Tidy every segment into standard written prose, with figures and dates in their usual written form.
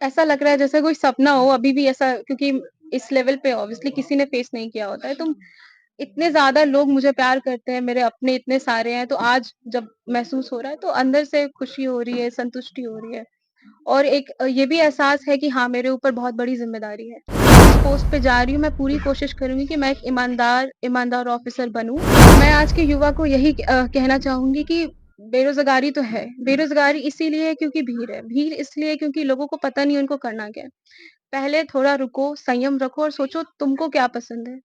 ऐसा लग रहा है जैसे कोई सपना हो अभी भी ऐसा, क्योंकि इस लेवल पे ऑब्वियसली किसी ने फेस नहीं किया होता है। तो इतने ज़्यादा लोग मुझे प्यार करते हैं, मेरे अपने इतने सारे हैं, तो आज जब महसूस हो रहा है तो अंदर से खुशी हो रही है, संतुष्टि हो रही है। और एक ये भी एहसास है कि हाँ, मेरे ऊपर बहुत बड़ी ज़िम्मेदारी है। इस पोस्ट पे जा रही हूँ, मैं पूरी कोशिश करूँगी कि मैं एक ईमानदार ईमानदार ऑफ़िसर बनूँ। मैं आज के युवा को यही कहना चाहूँगी कि बेरोज़गारी तो है। बेरोज़गारी इसीलिए है क्योंकि भीड़ है। भीड़ इसलिए क्योंकि लोगों को पता नहीं है उनको करना क्या है। पहले थोड़ा रुको, संयम रखो और सोचो तुमको क्या पसंद है?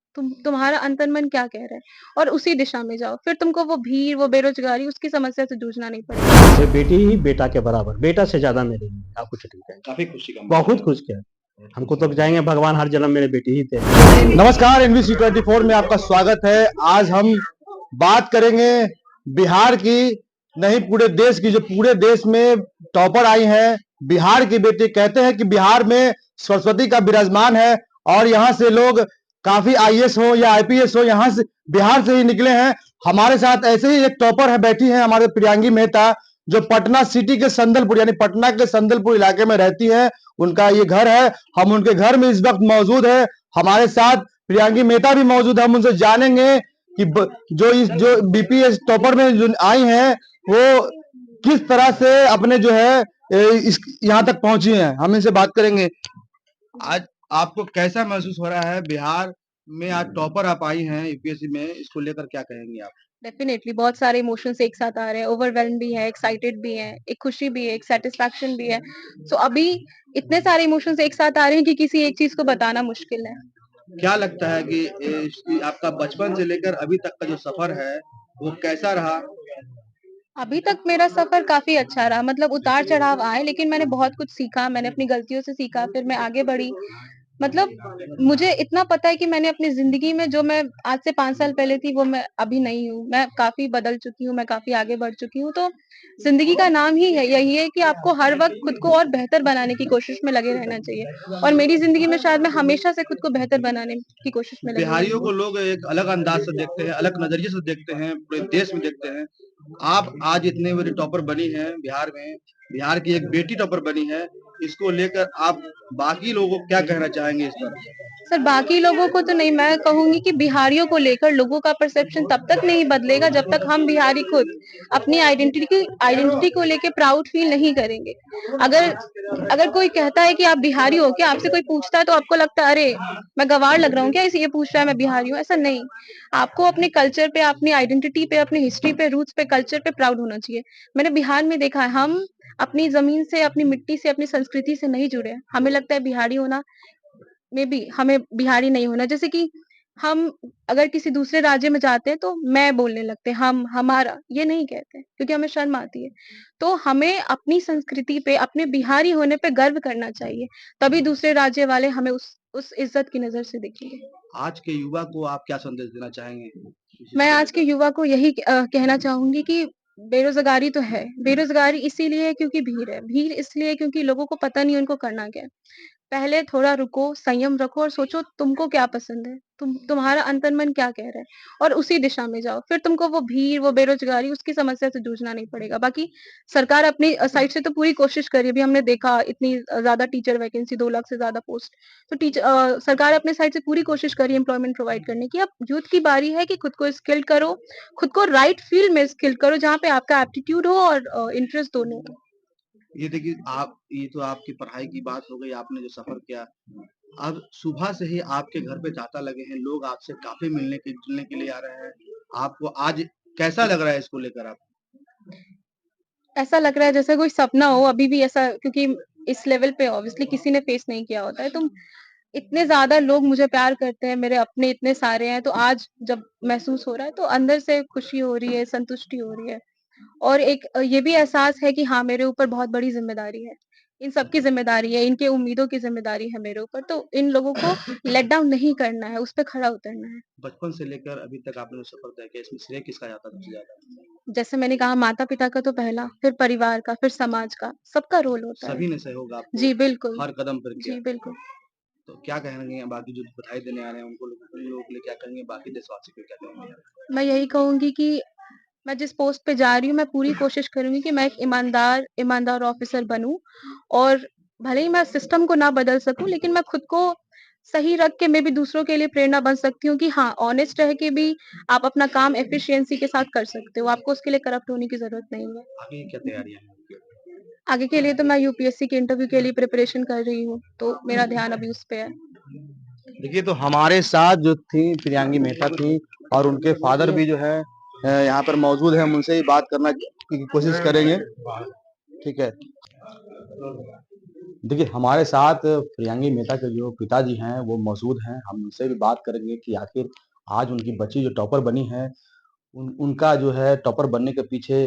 तुम्हारा अंतर्मन क्या कह रहा है? और उसी दिशा में जाओ। फिर तुमको वो भीड़, वो बेरोज़गारी, उसकी समस्या से जूझना नहीं पड़ेगा। मेरी बेटी ही बेटा के बराबर, बेटा से ज्यादा मेरे लिए आप कुछ नहीं कहेंगे। काफी खुशी का बहुत खुश किया हमको, तो चाहेंगे भगवान हर जन्म मेरे बेटी ही थे। नमस्कार, NBC 24 में आपका स्वागत है। आज हम बात करेंगे बिहार की, नहीं पूरे देश की, जो पूरे देश में टॉपर आई हैं बिहार की बेटी। कहते हैं कि बिहार में सरस्वती का विराजमान है और यहाँ से लोग काफी IAS हो या IPS हो, यहाँ से बिहार से ही निकले हैं। हमारे साथ ऐसे ही एक टॉपर है, बैठी है हमारे प्रियांगी मेहता, जो पटना सिटी के संदलपुर यानी पटना के संदलपुर इलाके में रहती है। उनका ये घर है, हम उनके घर में इस वक्त मौजूद है। हमारे साथ प्रियांगी मेहता भी मौजूद है। हम उनसे जानेंगे कि जो BPS टॉपर में जो आई हैं वो किस तरह से अपने जो है इस यहाँ तक पहुंची हैं। हम इनसे बात करेंगे। आज आपको कैसा महसूस हो रहा है? बिहार में आज टॉपर आप आई हैं UPSC में, इसको लेकर क्या कहेंगी आप? डेफ़िनेटली बहुत सारे इमोशंस एक साथ आ रहे हैं, ओवरवेल्म्ड भी है, एक्साइटेड भी है, एक खुशी भी है, एक सैटिस्फैक्शन भी है। सो अभी इतने सारे इमोशंस एक साथ आ रहे हैं कि किसी एक चीज़ को बताना मुश्किल है। क्या लगता है कि आपका बचपन से लेकर अभी तक का जो सफर है वो कैसा रहा? अभी तक मेरा सफ़र काफ़ी अच्छा रहा, मतलब उतार-चढ़ाव आए, लेकिन मैंने बहुत कुछ सीखा, मैंने अपनी गलतियों से सीखा, फिर मैं आगे बढ़ी। मतलब मुझे इतना पता है कि मैंने अपनी ज़िंदगी में जो मैं आज से 5 साल पहले थी, वो मैं अभी नहीं हूँ। मैं काफ़ी बदल चुकी हूँ, मैं काफ़ी आगे बढ़ चुकी हूँ। तो ज़िंदगी का नाम ही है यही है कि आपको हर वक़्त खुद को और बेहतर बनाने की कोशिश में लगे रहना चाहिए। और मेरी ज़िंदगी में शायद मैं हमेशा से खुद को बेहतर बनाने की कोशिश में लगी रही बिहारियों को हूँ। लोग एक अलग अंदाज से देखते हैं, अलग नजरिए से देखते हैं, पूरे देश में देखते हैं। आप आज इतने बड़े टॉपर बनी हैं बिहार में, बिहार की एक बेटी टॉपर बनी है। इसको लेकर आप बाकी लोगों को क्या कहना चाहेंगे इस पर? सर, बाकी लोगों को तो नहीं, मैं कहूँगी कि बिहारियों को लेकर लोगों का परसेप्शन तब तक नहीं बदलेगा जब तक हम बिहारी खुद अपनी आइडेंटिटी को लेके प्राउड फील नहीं करेंगे। अगर अगर कोई कहता है कि आप बिहारी हो क्या? आपसे कोई पूछता है तो आपको लगता है अरे! मैं गँवार लग रहा हूँ क्या ये पूछ रहा है मैं बिहारी हूँ? ऐसा नहीं। आपको अपने कल्चर पे, अपनी आइडेंटिटी पे, अपनी हिस्ट्री पे, रूट्स पे, कल्चर पे प्राउड होना चाहिए। मैंने बिहार में देखा है, हम अपनी ज़मीन से, अपनी मिट्टी से, अपनी संस्कृति से नहीं जुड़े हैं। हमें लगता है बिहारी होना, मे बी हमें बिहारी नहीं होना। जैसे कि हम अगर किसी दूसरे राज्य में जाते हैं तो मैं बोलने लगते हैं, हम, हमारा, ये नहीं कहते हैं क्योंकि हमें शर्म आती है। तो हमें अपनी संस्कृति पे, अपने बिहारी होने पे गर्व करना चाहिए, तभी दूसरे राज्य वाले हमें उस इज़्ज़त की नज़र से देखेंगे। आज के युवा को आप क्या संदेश देना चाहेंगे? मैं आज के युवा को यही कहना चाहूँगी कि बेरोज़गारी तो है। बेरोज़गारी इसीलिए है क्योंकि भीड़ है। भीड़ इसलिए है क्योंकि लोगों को पता नहीं है उनको करना क्या है। पहले थोड़ा रुको, संयम रखो और सोचो तुमको क्या पसंद है? तुम्हारा अंतर्मन क्या कह रहा है? और उसी दिशा में जाओ। फिर तुमको वो भीड़, वो बेरोज़गारी, उसकी समस्या से जूझना नहीं पड़ेगा। बाकी सरकार अपनी साइड से तो पूरी कोशिश कर रही है। अभी हमने देखा इतनी ज़्यादा टीचर वैकेंसी, 2 लाख से ज़्यादा पोस्ट। तो सरकार अपने साइड से पूरी कोशिश कर रही है एम्प्लॉयमेंट प्रोवाइड करने की। अब यूथ की बारी है कि खुद को स्किल्ड करो, खुद को राइट फील्ड में स्किल्ड करो जहाँ पे आपका एप्टीट्यूड हो और इंटरेस्ट दोनों हो। ये देखिए, आप ये तो आपकी पढ़ाई की बात हो गई, आपने जो सफर किया। अब सुबह से ही आपके घर पे तांता लगे हैं, लोग आपसे काफी जुलने के लिए आ रहे हैं। आपको आज कैसा लग रहा है इसको लेकर आप? ऐसा लग रहा है जैसे कोई सपना हो अभी भी ऐसा, क्योंकि इस लेवल पे ऑब्वियसली किसी ने फेस नहीं किया होता है। तो इतने ज़्यादा लोग मुझे प्यार करते हैं, मेरे अपने इतने सारे हैं, तो आज जब महसूस हो रहा है तो अंदर से खुशी हो रही है, संतुष्टि हो रही है। और एक ये भी एहसास है कि हाँ, मेरे ऊपर बहुत बड़ी ज़िम्मेदारी है। इन सबकी ज़िम्मेदारी है, इनके उम्मीदों की ज़िम्मेदारी है मेरे ऊपर, तो इन लोगों को लेट डाउन नहीं करना है, उस पे खड़ा उतरना है। बचपन से लेकर अभी तक आपने जो सफर तय किया, इसमें श्रेय किसका जाता है सबसे ज्यादा? जैसे मैंने कहा, माता-पिता का तो पहला, फिर परिवार का, फिर समाज का, सबका रोल होता है। सभी ने सहयोग आपको जी, बिल्कुल। हर कदम पर किया। जी, बिल्कुल। तो क्या कहेंगे बाकी जो बधाई देने आ रहे हैं उन लोगों के लिए क्या कहेंगे? बाकी देशवासी को क्या कहेंगे? मैं यही कहूँगी कि मैं जिस पोस्ट पे जा रही हूँ, मैं पूरी कोशिश करूँगी कि मैं एक ईमानदार ईमानदार ऑफ़िसर बनूँ और भले ही मैं सिस्टम को ना बदल सकूं, लेकिन मैं खुद को सही रख के मैं भी दूसरों के लिए प्रेरणा बन सकती हूँ कि हाँ, ऑनेस्ट रह के भी आप अपना काम एफिशिएंसी के साथ कर सकते हो। आपको उसके लिए करप्ट होने की ज़रूरत नहीं है। आगे क्या तैयारियां हैं आपकी? आगे के लिए तो मैं यूपीएससी के इंटरव्यू के लिए प्रिपरेशन कर रही हूँ, तो मेरा ध्यान अभी उस पे है। देखिए, तो हमारे साथ जो थी प्रियांगी मेहता थी और उनके फादर भी जो है यहाँ पर मौजूद है। हम उनसे ही बात करना की कोशिश करेंगे। ठीक है, देखिए हमारे साथ प्रियांगी मेहता के जो पिताजी हैं वो मौजूद हैं। हम उनसे भी बात करेंगे कि आखिर आज उनकी बच्ची जो टॉपर बनी है, उनका जो है टॉपर बनने के पीछे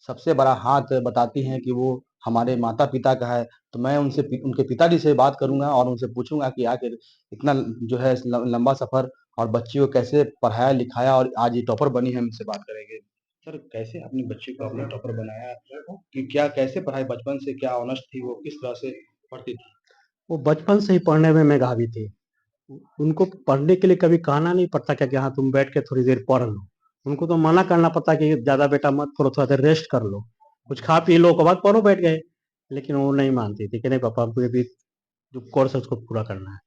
सबसे बड़ा हाथ बताती हैं कि वो हमारे माता-पिता का है। तो मैं उनके पिताजी से बात करूँगा और उनसे पूछूँगा कि आखिर इतना जो है लंबा सफ़र और बच्ची को कैसे पढ़ाया-लिखाया और आज ये टॉपर बनी है, हम इनसे बात करेंगे। सर, कैसे अपनी बच्ची को आपने टॉपर बनाया? कि क्या कैसे पढ़ाई बचपन से क्या ऑनेस्ट थी वो? किस तरह से पढ़ती थी? वो बचपन से ही पढ़ने में मेधावी थी। उनको पढ़ने के लिए कभी कहना नहीं पड़ता क्या कि हाँ तुम बैठ के थोड़ी देर पढ़ लो। उनको तो मना करना पड़ता कि ज़्यादा बेटा मत पढ़ो, थोड़ा देर रेस्ट कर लो, कुछ खा पी लो, उसके बाद पढ़ो बैठ गए। लेकिन वो नहीं मानती थी कि नहीं पापा हमको ये भी जो कोर्स है उसको पूरा करना है।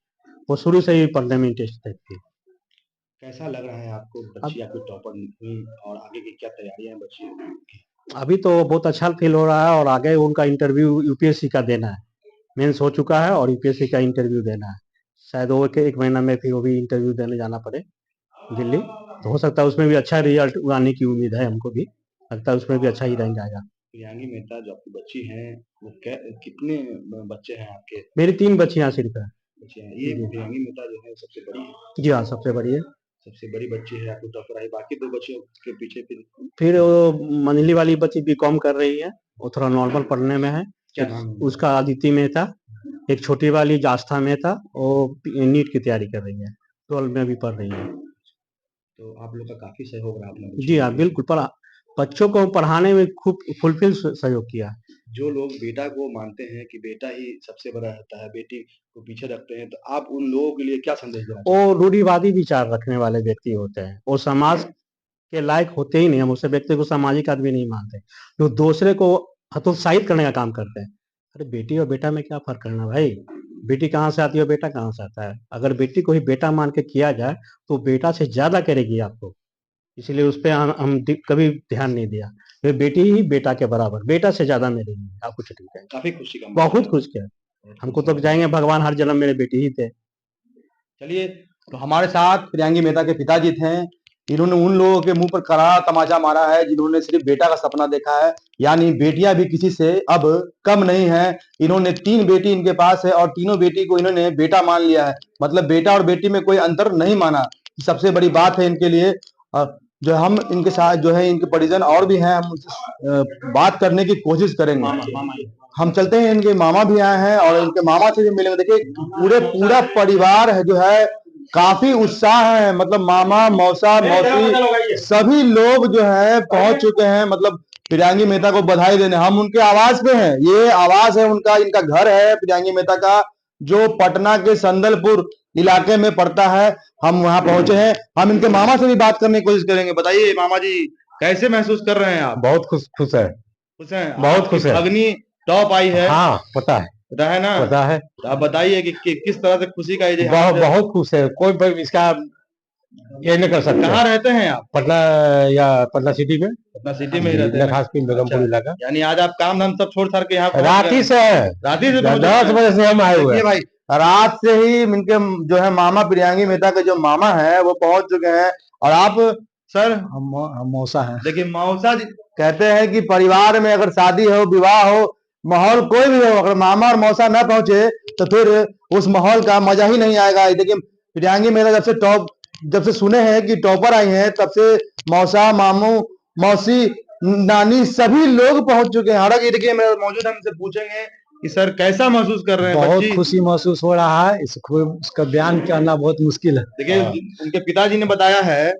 वो शुरू से ही पढ़ने में इंटरेस्टेड थी। कैसा लग रहा है आपको बच्ची आपकी टॉपर हुई और आगे की क्या तैयारियां हैं बच्ची की? अभी तो बहुत अच्छा फील हो रहा है और आगे उनका इंटरव्यू यूपीएससी का देना है। मेंस हो चुका है और यूपीएससी का इंटरव्यू देना है। शायद वो एक महीना में फिर वो भी इंटरव्यू देने जाना पड़े दिल्ली। तो हो सकता है उसमें भी अच्छा रिजल्ट आने की उम्मीद है हमको भी। लगता है उसमें भी अच्छा ही रैंक आएगा। प्रियांगी मेहता जो आपकी बच्ची हैं, वो कितने बच्चे हैं आपके? मेरी 3 बच्चियाँ सिर्फ हैं। बच्चे हैं। ये जी। प्रियांगी मेहता जो है सबसे बड़ी है? जी हाँ, सबसे बड़ी है। सबसे बड़ी बच्ची है, आपकी टॉपर आई, बाकी 2 बच्चियों के पीछे फिर वो मंझली वाली बच्ची बीकॉम कर रही है, वो थोड़ा नॉर्मल पढ़ने में है। क्या नाम है? उसका अदिति मेहता। एक छोटी वाली आस्था मेहता, वो नीट की तैयारी कर रही है, 12 में अभी पढ़ रही है। तो आप लोग का काफ़ी सहयोग रहा अपने बच्ची जी के हाँ, लिए। बिल्कुल बच्चों को पढ़ाने में खूब फुलफिल सहयोग किया। जो लोग बेटा को मानते हैं कि बेटा ही सबसे बड़ा होता है, बेटी को पीछे रखते हैं, तो आप उन लोगों के लिए क्या संदेश देना चाहते हैं? वो रूढ़िवादी विचार रखने वाले व्यक्ति होते हैं, वो समाज के लायक होते ही नहीं। हम उस व्यक्ति को सामाजिक आदमी नहीं मानते, जो दूसरे को हतोत्साहित करने का काम करते हैं। अरे बेटी और बेटा में क्या फर्क करना भाई? बेटी कहाँ से आती है और बेटा कहाँ से आता है? अगर बेटी को ही बेटा मान के किया जाए तो बेटा से ज्यादा करेगी आपको। इसीलिए उस पे हम कभी ध्यान नहीं दिया। फिर बेटी ही बेटा के बराबर, बेटा से ज्यादा मेरे लिए आप कुछ नहीं कहें। काफ़ी खुशी का बहुत खुश किया। हमको तो जाएंगे भगवान हर जन्म मेरे बेटी ही थे। चलिए, तो हमारे साथ प्रियांगी मेहता के पिताजी थे। इन्होंने उन लोगों के मुंह पर करारा तमाचा मारा है जिन्होंने सिर्फ बेटा का सपना देखा है। यानी बेटियां भी किसी से अब कम नहीं है। इन्होंने 3 बेटी इनके पास है और तीनों बेटी को इन्होंने बेटा मान लिया है। मतलब बेटा और बेटी में कोई अंतर नहीं माना। सबसे बड़ी बात है इनके लिए। जो हम इनके साथ जो है इनके परिजन और भी हैं, हम उनसे बात करने की कोशिश करेंगे। हम चलते हैं, इनके मामा भी आए हैं और इनके मामा से भी मिलेंगे। देखिए पूरा परिवार है जो है काफी उत्साह है। मतलब मामा, मौसा, मौसी सभी लोग जो है पहुंच चुके हैं। मतलब प्रियांगी मेहता को बधाई देने हम उनके आवास पे हैं। ये आवास है उनका, इनका घर है प्रियांगी मेहता का, जो पटना के संदलपुर इलाके में पड़ता है। हम वहां पहुंचे हैं। हम इनके मामा से भी बात करने की कोशिश करेंगे। बताइए मामा जी, कैसे महसूस कर रहे हैं आप? बहुत खुश है। खुश हैं? बहुत खुश है। अग्नि टॉप आई है। हाँ पता है, पता है ना? पता है। तो आप बताइए कि किस तरह से खुशी का इजहार बहुत बहुत खुश है। कोई इसका ये नहीं कर सकता। कहाँ रहते हैं आप? पटना या पटना सिटी में। अपना सिटी में ही रहते हैं? खासपीन बेगमपुर इलाका। यानी आज आप काम धाम सब छोड़ छाड़ के यहाँ राती से है, राती से 10 बजे से हम आए हुए देखिए हैं। भाई, रात से ही इनके जो है मामा प्रियांगी मेहता के जो मामा है वो पहुंच चुके हैं। और आप सर? हम मौसा हैं। देखिए मौसा जी कहते हैं कि परिवार में अगर शादी हो, विवाह हो, माहौल कोई भी हो, अगर मामा और मौसा न पहुंचे तो फिर उस माहौल का मजा ही नहीं आएगा। देखिए प्रियांगी मेहता जब से सुने हैं कि टॉपर आई हैं, तब से मौसा, मामू, मौसी, नानी सभी लोग पहुंच चुके हैं। हालांकि देखिए मेरे मौजूद, हम इनसे पूछेंगे कि सर कैसा महसूस कर रहे हैं? बहुत बच्ची खुशी महसूस हो रहा है। इसका बयान करना बहुत मुश्किल है। देखिए उनके पिताजी ने बताया है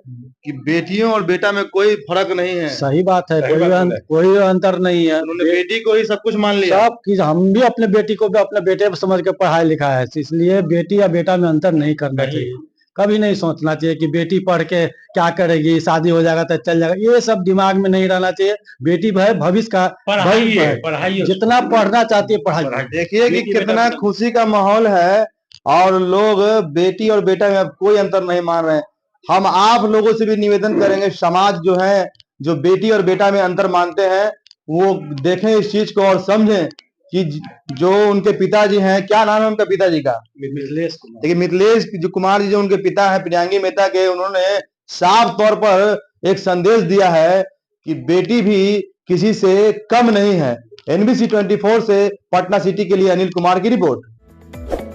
कि बेटियों और बेटा में कोई फर्क नहीं है। सही बात है, सही बात है। कोई अंतर नहीं है। उन्होंने बेटी को ही सब कुछ मान लिया। सब चीज हम भी अपने बेटी को भी अपने बेटे समझ के पढ़ाया लिखा है, इसलिए बेटी या बेटा में अंतर नहीं करना चाहिए। कभी नहीं सोचना चाहिए कि बेटी पढ़ के क्या करेगी, शादी हो जाएगा तो चल जाएगा, ये सब दिमाग में नहीं रहना चाहिए। बेटी भविष्य का भविष्य है, जितना पढ़ना चाहती है पढ़ाई। देखिए कि कितना खुशी का माहौल है और लोग बेटी और बेटा में अब कोई अंतर नहीं मान रहे हैं। हम आप लोगों से भी निवेदन करेंगे, समाज जो है जो बेटी और बेटा में अंतर मानते हैं वो देखें इस चीज को और समझें कि जो उनके पिताजी हैं, क्या नाम है उनका पिताजी का? मिथिलेश कुमार। देखिए मिथिलेश जो कुमार जी जो उनके पिता हैं प्रियांगी मेहता के, उन्होंने साफ तौर पर एक संदेश दिया है कि बेटी भी किसी से कम नहीं है। NBC 24 से पटना सिटी के लिए अनिल कुमार की रिपोर्ट।